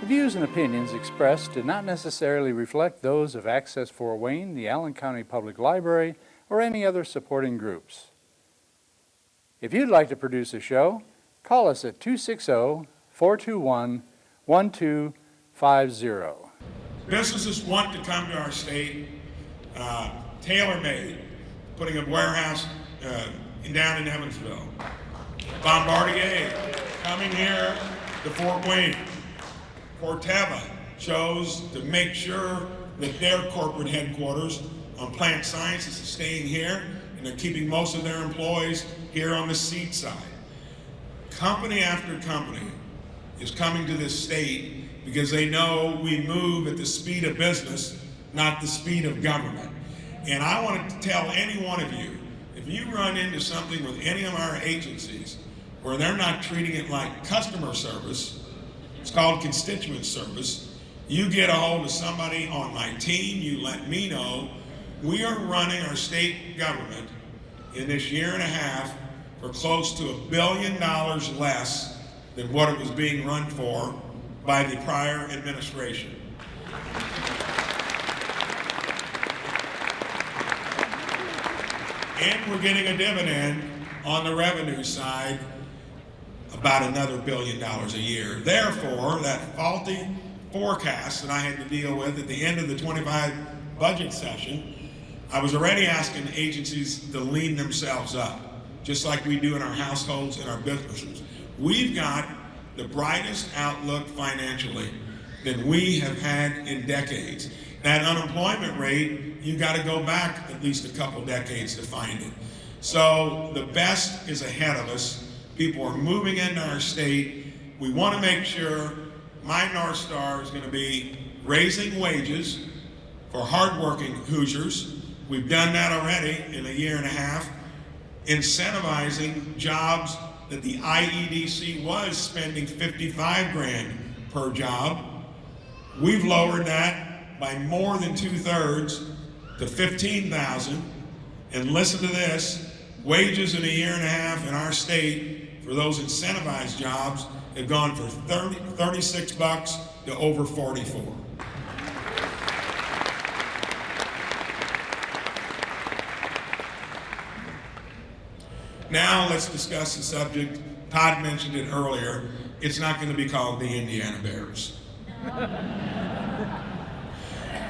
The views and opinions expressed do not necessarily reflect those of Access Fort Wayne, the Allen County Public Library, or any other supporting groups. If you'd like to produce a show, call us at 260-421-1250. Businesses want to come to our state, tailor-made, putting a warehouse down in Evansville. Bombardier coming here to Fort Wayne. Corteva chose to make sure that their corporate headquarters on plant sciences is staying here, and they're keeping most of their employees here on the seed side. Company after company is coming to this state because they know we move at the speed of business, not the speed of government. And I want to tell any one of you, if you run into something with any of our agencies where they're not treating it like customer service, it's called constituent service, you get a hold of somebody on my team, you let me know. We are running our state government in this year and a half for close to $1 billion less than what it was being run for by the prior administration. And we're getting a dividend on the revenue side, about another $1 billion a year. Therefore, that faulty forecast that I had to deal with at the end of the 25 budget session, I was already asking agencies to lean themselves up, just like we do in our households and our businesses. We've got the brightest outlook financially than we have had in decades. That unemployment rate, you've got to go back at least a couple decades to find it. So the best is ahead of us. People are moving into our state. We want to make sure my North Star is going to be raising wages for hardworking Hoosiers. We've done that already in a year and a half. Incentivizing jobs that the IEDC was spending $55 grand per job. We've lowered that by more than 2/3 to $15,000. And listen to this, wages in a year and a half in our state for those incentivized jobs have gone from $36 to over $44. Now let's discuss the subject. Todd mentioned it earlier. It's not going to be called the Indiana Bears.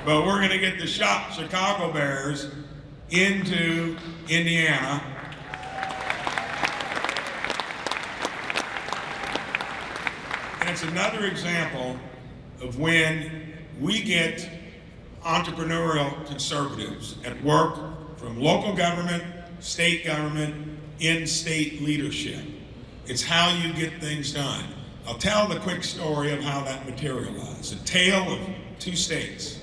But we're going to get the Chicago Bears into Indiana. And it's another example of when we get entrepreneurial conservatives at work from local government, state government, in-state leadership. It's how you get things done. I'll tell the quick story of how that materialized. A tale of two states.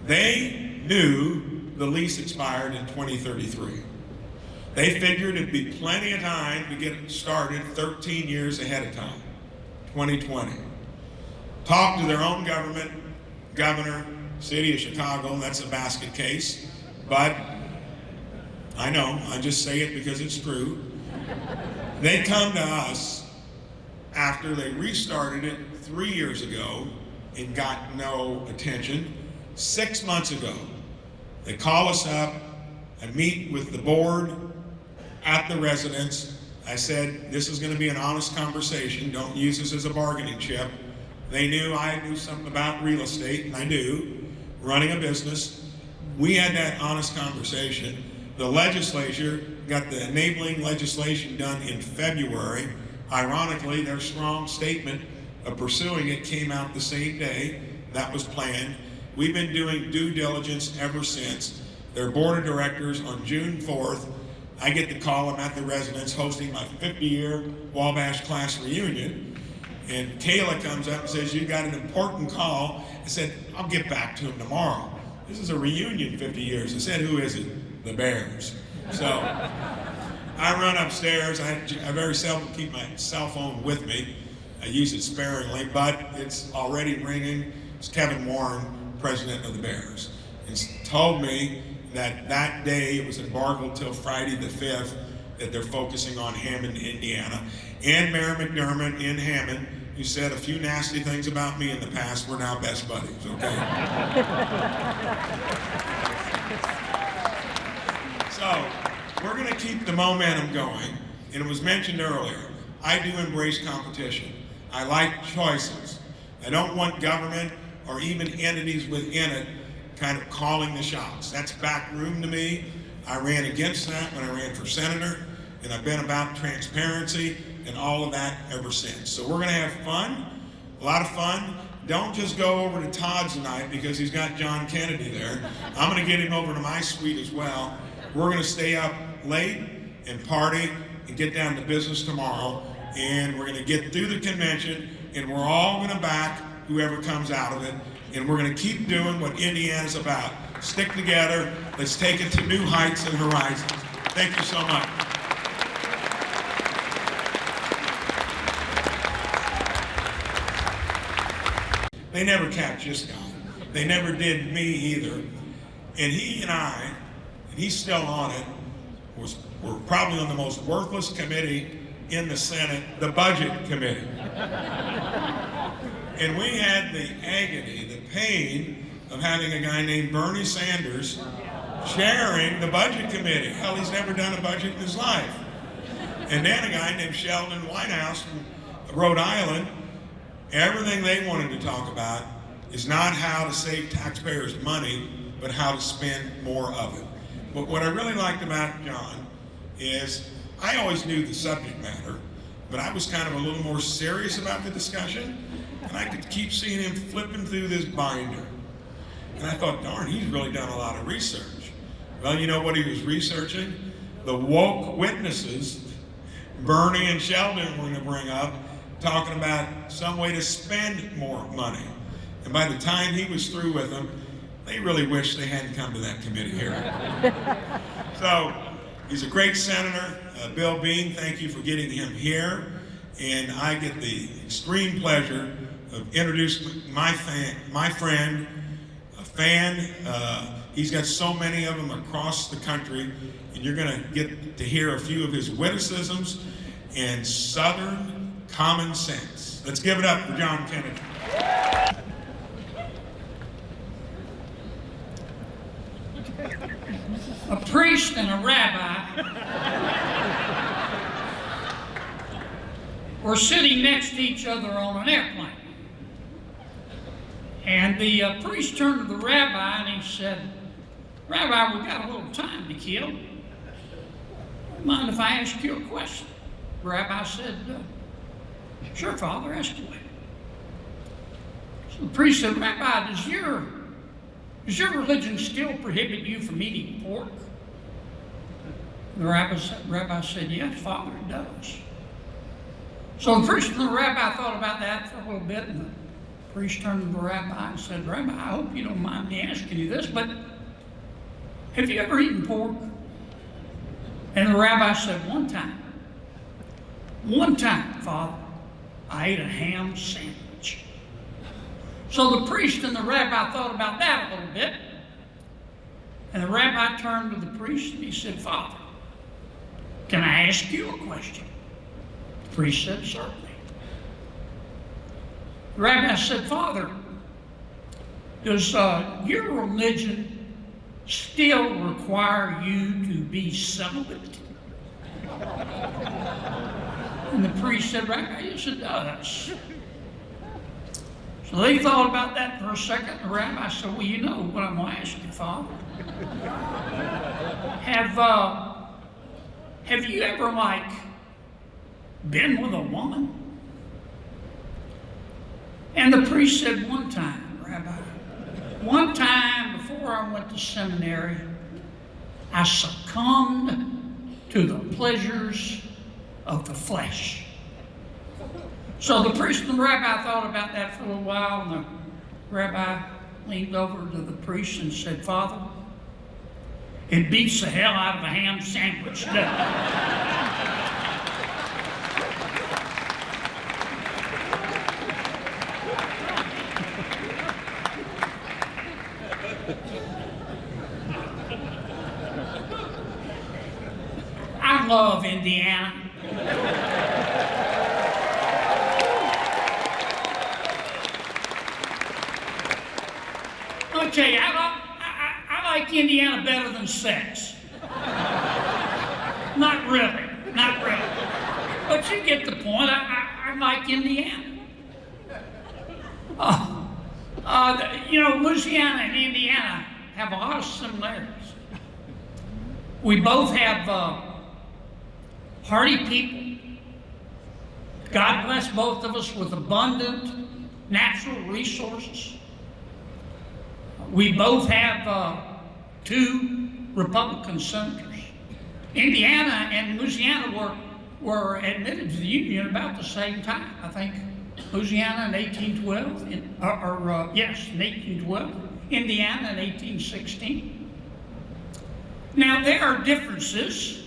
They knew the lease expired in 2033. They figured it'd be plenty of time to get it started 13 years ahead of time, 2020. Talked to their own government, governor, city of Chicago, that's a basket case, but I know, I just say it because it's true. They come to us after they restarted it 3 years ago and got no attention. 6 months ago, they call us up. I meet with the board at the residence. I said, this is going to be an honest conversation. Don't use this as a bargaining chip. They knew I knew something about real estate, and I do, running a business. We had that honest conversation. The legislature got the enabling legislation done in February. Ironically, their strong statement of pursuing it came out the same day. That was planned. We've been doing due diligence ever since. Their board of directors on June 4th, I get to call them at the residence hosting my 50-year Wabash class reunion. And Kayla comes up and says, you got an important call. I said, I'll get back to him tomorrow. This is a reunion 50 years. I said, who is it? The Bears. So I run upstairs. I very seldom keep my cell phone with me. I use it sparingly, but it's already ringing. It's Kevin Warren, president of the Bears. He's told me that that day, it was embargoed till Friday the 5th, that they're focusing on Hammond, Indiana. And Mayor McDermott in Hammond who said a few nasty things about me in the past. We're now best buddies, okay? So, we're gonna keep the momentum going, and it was mentioned earlier, I do embrace competition. I like choices. I don't want government or even entities within it kind of calling the shots. That's backroom to me. I ran against that when I ran for senator, and I've been about transparency and all of that ever since. So we're gonna have fun, a lot of fun. Don't just go over to Todd's tonight because he's got John Kennedy there. I'm gonna get him over to my suite as well. We're gonna stay up late and party and get down to business tomorrow, and we're gonna get through the convention, and we're all gonna back whoever comes out of it, and we're gonna keep doing what Indiana's about. Stick together, let's take it to new heights and horizons. Thank you so much. They never catch this guy. They never did me either. And he and I, and he's still on it, were probably on the most worthless committee in the Senate, the Budget Committee. And we had the agony, the pain of having a guy named Bernie Sanders chairing the Budget Committee. Hell, he's never done a budget in his life. And then a guy named Sheldon Whitehouse from Rhode Island. Everything they wanted to talk about is not how to save taxpayers money, but how to spend more of it. But what I really liked about John is I always knew the subject matter, but I was kind of a little more serious about the discussion, and I could keep seeing him flipping through this binder. And I thought, darn, he's really done a lot of research. Well, you know what he was researching? The woke witnesses Bernie and Sheldon were going to bring up, talking about some way to spend more money. And by the time he was through with them, they really wished they hadn't come to that committee hearing. So, he's a great senator. Bill Bean, thank you for getting him here. And I get the extreme pleasure of introducing my friend, a fan. He's got so many of them across the country, and you're gonna get to hear a few of his witticisms and Southern common sense. Let's give it up for John Kennedy. A priest and a rabbi were sitting next to each other on an airplane. And the priest turned to the rabbi and he said, "Rabbi, we've got a little time to kill. Mind if I ask you a question?" The rabbi said, "Sure, Father, ask away." So the priest said, "Rabbi, does your religion still prohibit you from eating pork?" The rabbi said, "Yes, Father, it does." So the priest and the rabbi thought about that for a little bit, and the priest turned to the rabbi and said, "Rabbi, I hope you don't mind me asking you this, but have you ever eaten pork?" And the rabbi said, "One time. One time, Father, I ate a ham sandwich." So the priest and the rabbi thought about that a little bit. And the rabbi turned to the priest and he said, "Father, can I ask you a question?" The priest said, "Certainly." The rabbi said, "Father, does your religion still require you to be celibate?" And the priest said, "Rabbi, yes, it does." So they thought about that for a second. The rabbi said, "Well, you know what I'm going to ask you, Father. Have you ever, been with a woman?" And the priest said, "One time, Rabbi. One time before I went to seminary, I succumbed to the pleasures of the flesh." So the priest and the rabbi thought about that for a little while, and the rabbi leaned over to the priest and said, "Father, it beats the hell out of a ham sandwich, doesn't it?" I love Indiana. tell you, I like Indiana better than sex. Not really. But you get the point. I like Indiana. Louisiana and Indiana have a lot of similarities. We both have hardy people. God bless both of us with abundant natural resources. We both have 2 Republican senators. Indiana and Louisiana were admitted to the Union about the same time. I think Louisiana in 1812, in 1812, Indiana in 1816. Now, there are differences.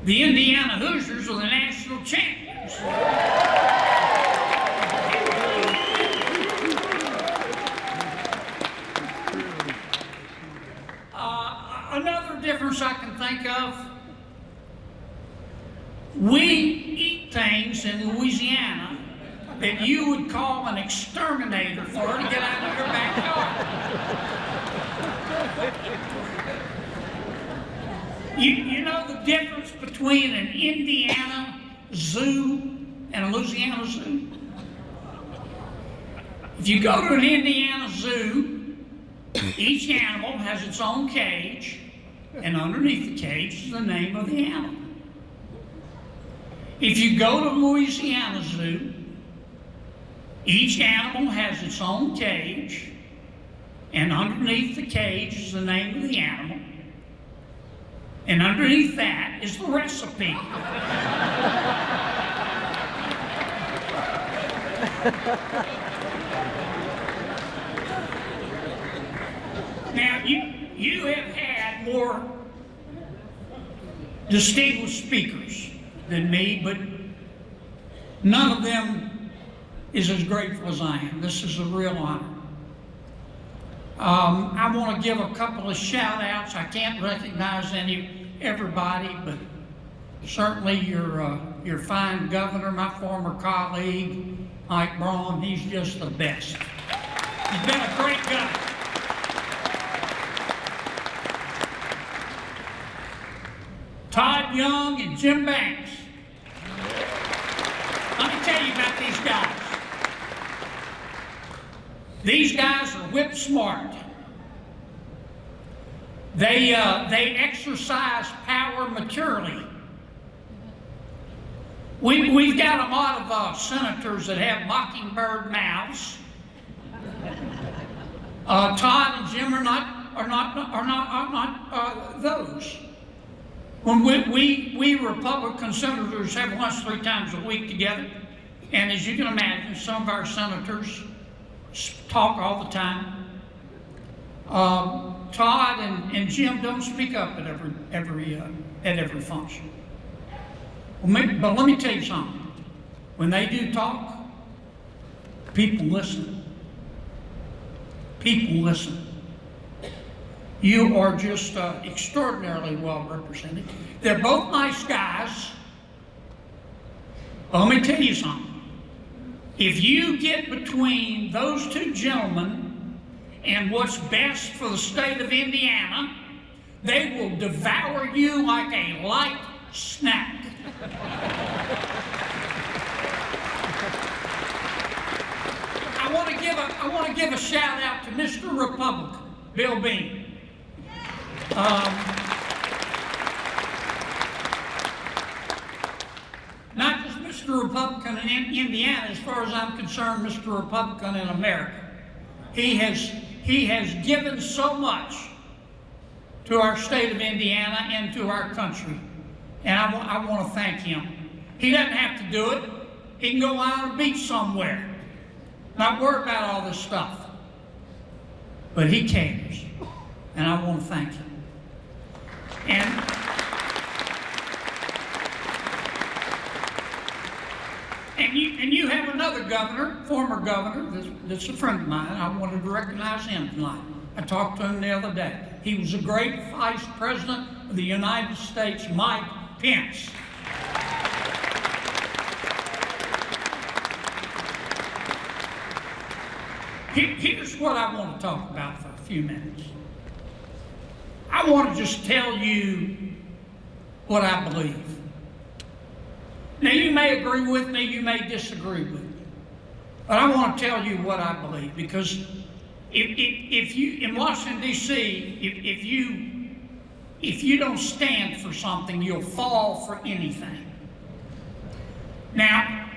The Indiana Hoosiers are the national champions. Another difference I can think of, we eat things in Louisiana that you would call an exterminator for to get out of your backyard. You know the difference between an Indiana zoo and a Louisiana zoo? If you go to an Indiana zoo, each animal has its own cage, and underneath the cage is the name of the animal. If you go to Louisiana Zoo, each animal has its own cage, and underneath the cage is the name of the animal, and underneath that is the recipe. Now, you have had more distinguished speakers than me, but none of them is as grateful as I am. This is a real honor. I want to give a couple of shout outs. I can't recognize everybody, but certainly your fine governor, my former colleague, Mike Braun. He's just the best. He's been a great governor. Todd Young and Jim Banks. Let me tell you about these guys. These guys are whip smart. They exercise power maturely. We've got a lot of senators that have mockingbird mouths. Todd and Jim are not those. When we Republican senators have lunch 3 times a week together, and as you can imagine, some of our senators talk all the time. Todd and Jim don't speak up at every function. But let me tell you something. When they do talk, people listen. People listen. You are just extraordinarily well represented. They're both nice guys. But let me tell you something. If you get between those 2 gentlemen and what's best for the state of Indiana, they will devour you like a light snack. I want to give a shout out to Mr. Republican, Bill Bean. Not just Mr. Republican in Indiana, as far as I'm concerned, Mr. Republican in America. He has given so much to our state of Indiana and to our country. And I want to thank him. He doesn't have to do it. He can go out on a beach somewhere. Not worry about all this stuff. But he cares. And I want to thank him. And you have another governor, former governor, that's a friend of mine. I wanted to recognize him tonight. I talked to him the other day. He was a great Vice President of the United States, Mike Pence. Here's what I want to talk about for a few minutes. I want to just tell you what I believe. Now, you may agree with me, you may disagree with me, but I want to tell you what I believe, because if you, in Washington, D.C., if you don't stand for something, you'll fall for anything. Now,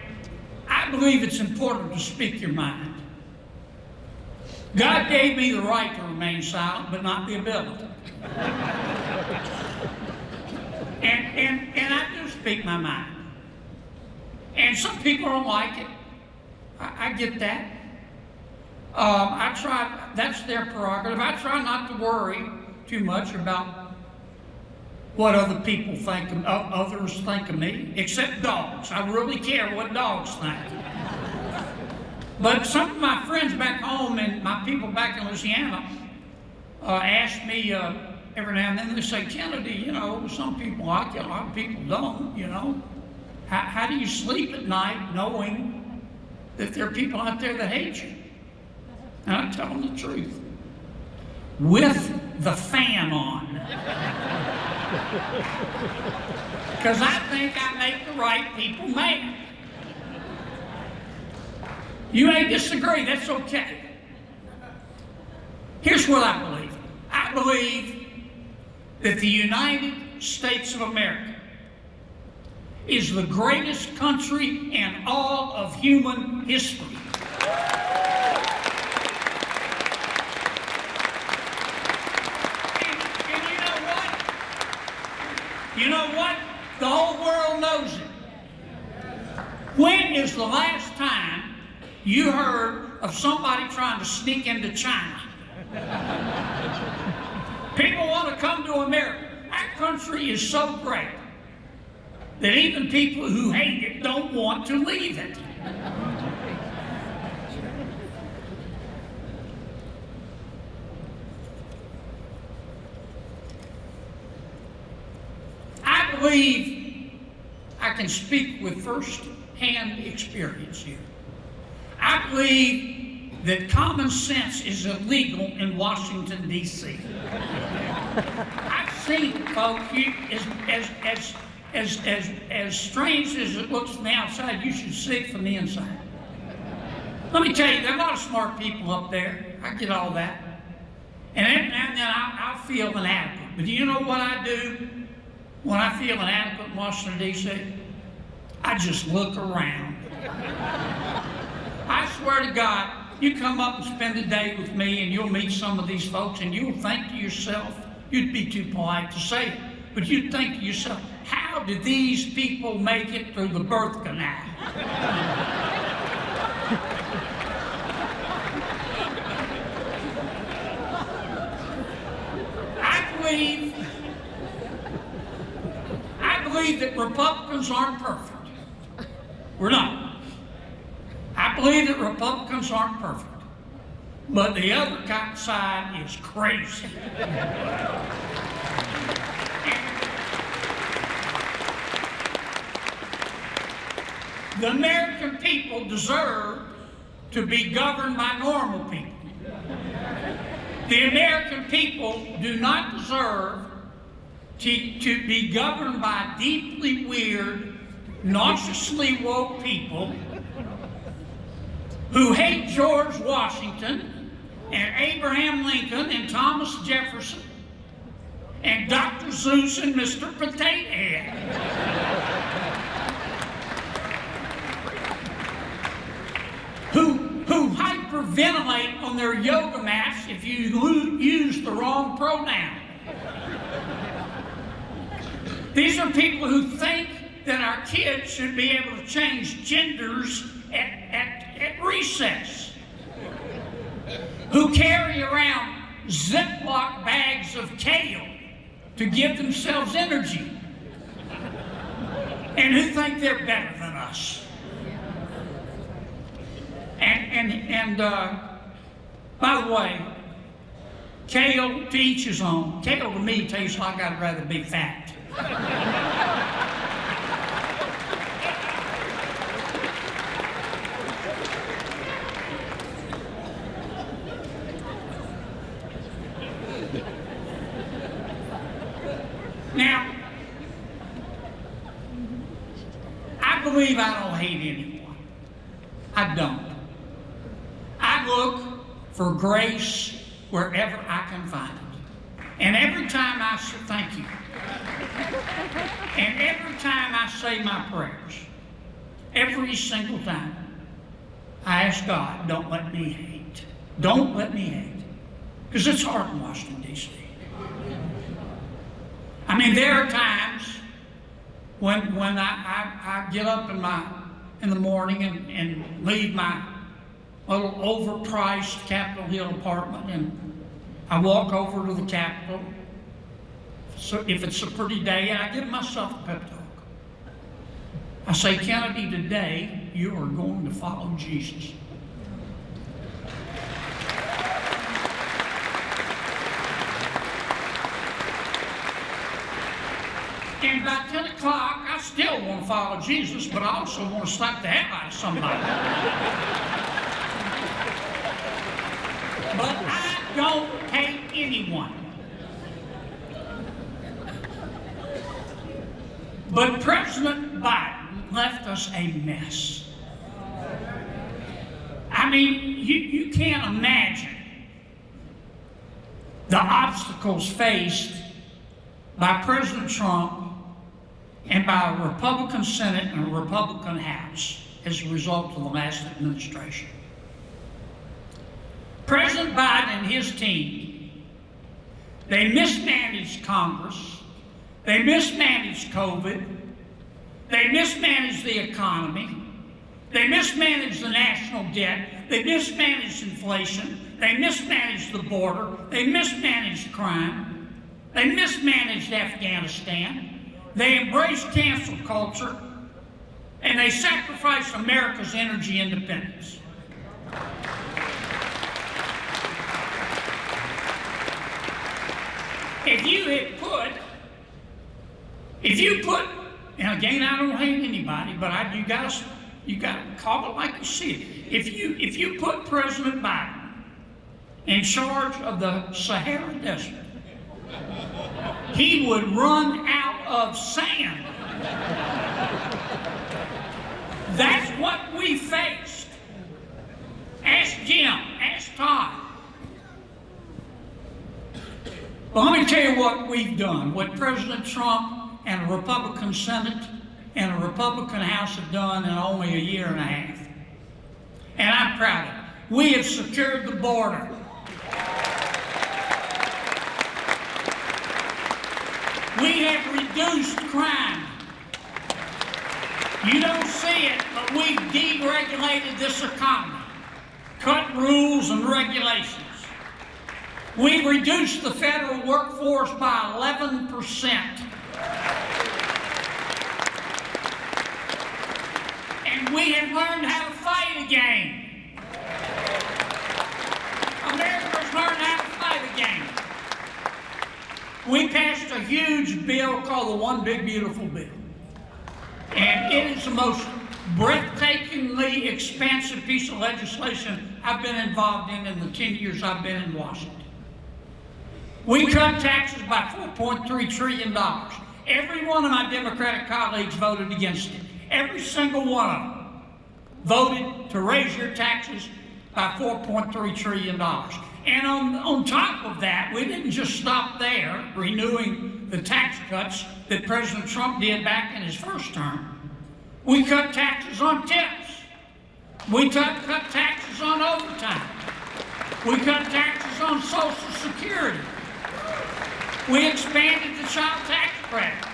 I believe it's important to speak your mind. God gave me the right to remain silent, but not the ability. And I do speak my mind. And some people don't like it. I get that. I try, that's their prerogative. I try not to worry too much about what other people think, others think of me, except dogs. I really care what dogs think. But some of my friends back home and my people back in Louisiana ask me every now and then, they say, Kennedy, you know, some people like you, a lot of people don't, you know. How do you sleep at night knowing that there are people out there that hate you? And I tell them the truth. With the fan on. Because I think I make the right people mad. You may disagree, that's okay. Here's what I believe. I believe that the United States of America is the greatest country in all of human history. And you know what? You know what? The whole world knows it. When is the last time you heard of somebody trying to sneak into China? People want to come to America. Our country is so great that even people who hate it don't want to leave it. I believe I can speak with first-hand experience here. I believe that common sense is illegal in Washington, D.C. I've seen it, folks. As strange as it looks from the outside, you should see it from the inside. Let me tell you, there are a lot of smart people up there. I get all that. And every now and then I'll feel inadequate. But do you know what I do when I feel inadequate in Washington, D.C.? I just look around. I swear to God, you come up and spend a day with me and you'll meet some of these folks and you'll think to yourself, you'd be too polite to say it, but you'd think to yourself, how did these people make it through the birth canal? I believe that Republicans aren't perfect. We're not. I believe that Republicans aren't perfect. But the other side is crazy. The American people deserve to be governed by normal people. The American people do not deserve to be governed by deeply weird, nauseously woke people who hate George Washington and Abraham Lincoln and Thomas Jefferson and Dr. Seuss and Mr. Potato Head. Who hyperventilate on their yoga mats if you use the wrong pronoun. These are people who think that our kids should be able to change genders at recess, who carry around Ziploc bags of kale to give themselves energy, and who think they're better than us. And by the way, kale, to each his own. Kale to me tastes like I'd rather be fat. I believe I don't hate anyone. I don't. I look for grace wherever I can find it. And every time I say thank you, and every time I say my prayers, every single time, I ask God, don't let me hate. Don't let me hate. Because it's hard in Washington, D.C. I mean, there are times when I get up in the morning and leave my little overpriced Capitol Hill apartment and I walk over to the Capitol. So if it's a pretty day, and I give myself a pep talk. I say, Kennedy, today you are going to follow Jesus. And by 10 o'clock, I still want to follow Jesus, but I also want to slap the hell out of somebody. But I don't hate anyone. But President Biden left us a mess. I mean, you can't imagine the obstacles faced by President Trump and by a Republican Senate and a Republican House as a result of the last administration. President Biden and his team, they mismanaged Congress, they mismanaged COVID, they mismanaged the economy, they mismanaged the national debt, they mismanaged inflation, they mismanaged the border, they mismanaged crime, they mismanaged Afghanistan, they embraced cancel culture, and they sacrificed America's energy independence. If you put, and again, I don't hate anybody, but you gotta call it like you see it. If you put President Biden in charge of the Sahara Desert, he would run out of sand. That's what we faced. Ask Jim, ask Todd. Well, let me tell you what we've done, what President Trump and a Republican Senate and a Republican House have done in only a year and a half. And I'm proud of it. We have secured the border. We have reduced crime. You don't see it, but we've deregulated this economy, cut rules and regulations. We've reduced the federal workforce by 11%. And we have learned how to fight again. America has learned how to fight again. We passed a huge bill called the One Big Beautiful Bill. And it is the most breathtakingly expansive piece of legislation I've been involved in the 10 years I've been in Washington. We cut taxes by $4.3 trillion. Every one of my Democratic colleagues voted against it. Every single one of them voted to raise your taxes by $4.3 trillion. And on top of that, we didn't just stop there, renewing the tax cuts that President Trump did back in his first term. We cut taxes on tips. We cut taxes on overtime. We cut taxes on Social Security. We expanded the child tax credit.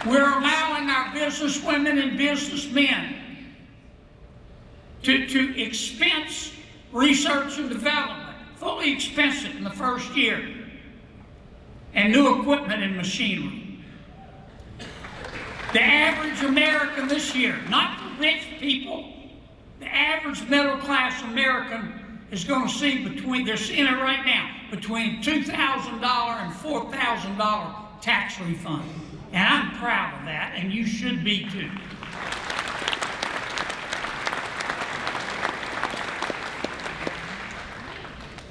We're allowing our businesswomen and businessmen to expense research and development, fully expense it in the first year, and new equipment and machinery. The average American this year, not the rich people, the average middle class American is going to see they're seeing it right now, between $2,000 and $4,000 tax refund. And I'm proud of that, and you should be too.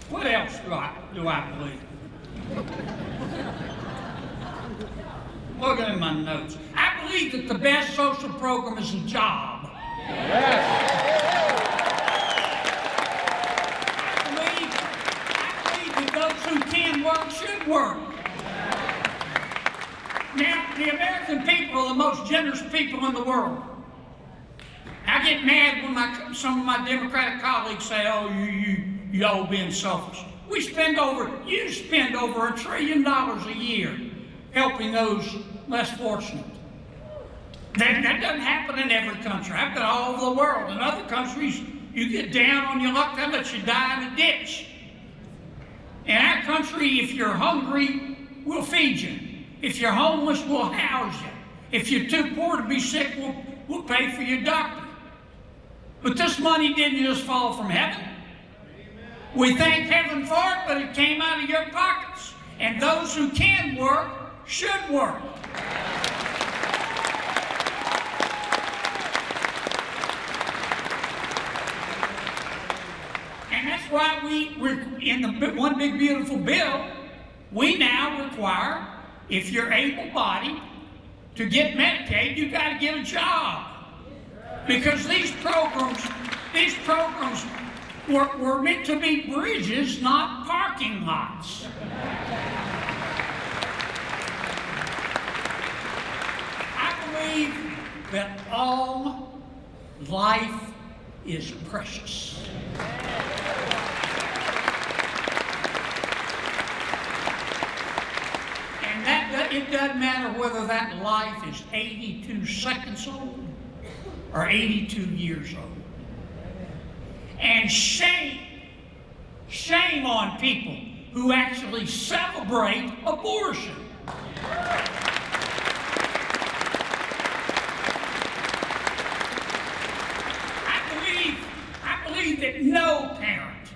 What else do I believe? Looking at my notes. I believe that the best social program is a job. I believe that those who can work should work. Now, the American people are the most generous people in the world. I get mad when some of my Democratic colleagues say, "Oh, y'all being selfish." You spend over $1 trillion a year helping those less fortunate. That doesn't happen in every country. I've been all over the world. In other countries, you get down on your luck, they'll let you die in a ditch. In our country, if you're hungry, we'll feed you. If you're homeless, we'll house you. If you're too poor to be sick, we'll pay for your doctor. But this money didn't just fall from heaven. We thank heaven for it, but it came out of your pockets. And those who can work should work. And that's why in the One Big Beautiful Bill, we now require, if you're able-bodied, to get Medicaid, you got to get a job. Because these programs were meant to be bridges, not parking lots. I believe that all life is precious. And it doesn't matter whether that life is 82 seconds old or 82 years old. And shame on people who actually celebrate abortion. I believe that no parent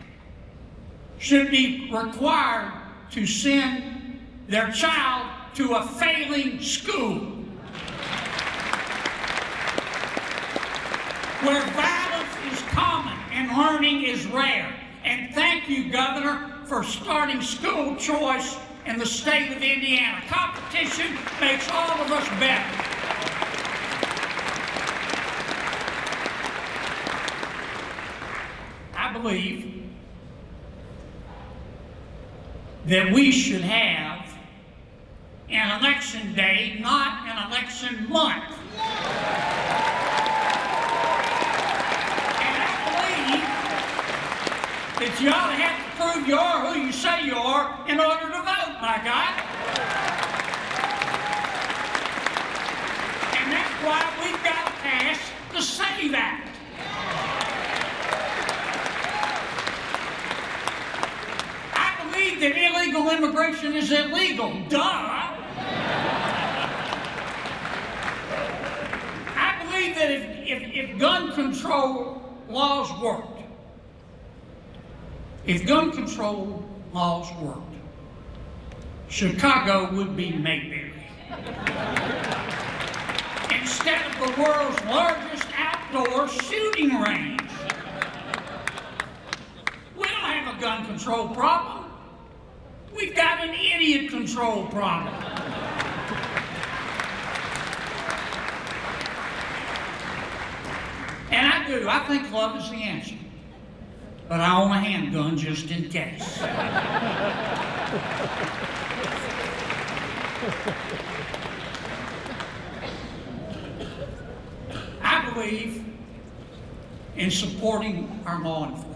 should be required to send their child to a failing school where violence is common and learning is rare. And thank you, Governor, for starting school choice in the state of Indiana. Competition makes all of us better. I believe that we should have an election day, not an election month. That you ought to have to prove you are who you say you are in order to vote, my God. And that's why we've got to pass the SAVE Act. I believe that illegal immigration is illegal. Duh. I believe that if gun control laws worked, if gun control laws worked, Chicago would be Mayberry. Instead of the world's largest outdoor shooting range. We don't have a gun control problem. We've got an idiot control problem. And I think love is the answer. But I own a handgun just in case. I believe in supporting our law enforcement.